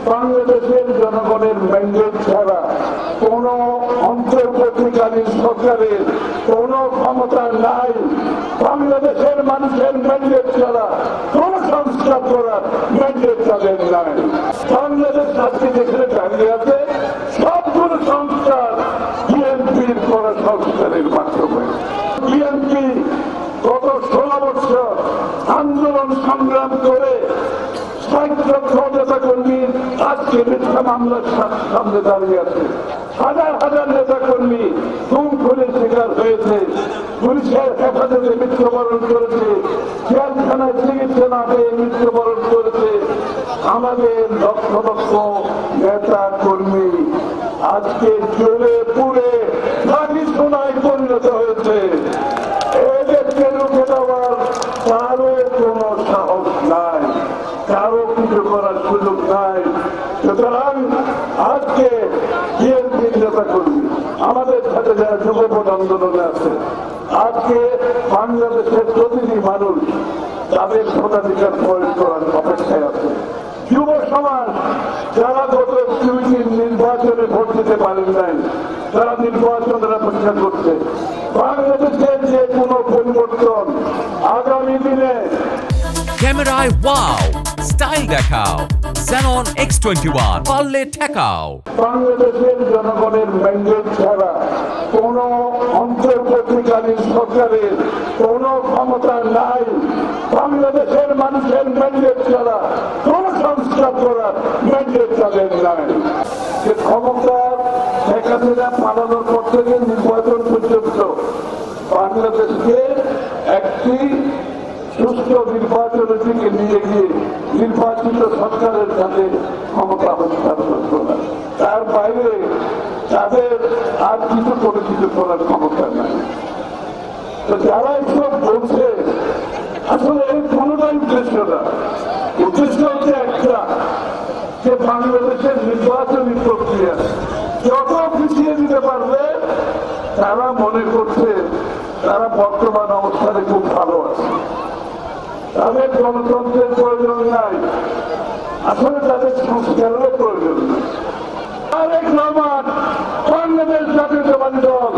বাংলাদেশের জনগণের ম্যান্ডেট ছাড়া কোন অন্তর্বর্তীকালীন সরকারের কোন ক্ষমতা নাই। বাংলাদেশের মানুষের ম্যান্ডেট ছাড়া কোন সংস্কার করার ম্যান্ডেট তাদের নাই। বাংলাদেশ আজকে যেখানে দাঁড়িয়ে আছে সবগুলো সংস্কার বিএনপির করা সংস্কারের মাধ্যমে। বিএনপি গত 16 বছর আন্দোলন সংগ্রাম করে 60 লক্ষ নেতা কর্মী আজকে মিথ্যা মামলার সামনে দাঁড়িয়ে আছে। হাজার হাজার নেতা কর্মী খুন খুনের শিকার হয়েছে, পুলিশের হেফাজতে মৃত্যুবরণ করেছে, জেলখানায় চিকিৎসা না পেয়ে মৃত্যুবরণ করেছে। আমাদের লক্ষ লক্ষ নেতা কর্মী আজকে জ্বলে পুড়ে ফাঁকি সোনায় পরিণত হয়েছে। এদেরকে রুখে দেওয়ার কারো কোনো সাহস নাই, কারো কিছু করার সুযোগ নাই। সুতরাং আজকে বিএনপির নেতা কর্মী আমাদের সাথে যারা যুবপথ আন্দোলনে আছে, আজকে বাংলাদেশের প্রতিটি মানুষ তাদের ভোটাধিকার প্রয়োগ করার অপেক্ষায় আছে। যুব সমাজ যারা গত নির্বাচনে ভোট দিতে পারেন নাই, তারা নির্বাচনের অপেক্ষা করছে। বাংলাদেশের যে কোনো পরিবর্তন আগামী দিনে ক্যামেরায় ওয়াও, স্টাইল দেখাও, Xenon X21 পারলে ঠেকাও। বাংলাদেশের জনগণের ম্যান্ডেট ছাড়া কোন অন্তর্বর্তীকালীন সরকারের কোন ক্ষমতা নাই। বাংলাদেশের মানুষের ম্যান্ডেট ছাড়া কোন সংস্কার করার ম্যান্ডেট তাদের নাই। যে ক্ষমতা শেখ হাসিনা পালানোর পর থেকে নির্বাচন পর্যন্ত বাংলাদেশকে একটি সুষ্ঠু নির্বাচনের দিকে নিয়ে গিয়ে নির্বাচিত সরকারের কাছে ক্ষমতা হস্তান্তর করা, তার বাইরে তাদের আর কিছু করে কিছু করার ক্ষমতা নাই। তো যারা এসব বলছে আসলে এর কোনোটাই উদ্দেশ্য না। উদ্দেশ্য হচ্ছে একটা, যে বাংলাদেশের নির্বাচনী প্রক্রিয়া যত পিছিয়ে দিতে পারবে তারা মনে করছে তারা বর্তমান অবস্থানে খুব ভালো আছে, তাদের গণতন্ত্রের প্রয়োজন নাই, আসলে তাদের সংস্কারের প্রয়োজন নাই। তারেক রহমান বাংলাদেশ জাতীয়তাবাদী দল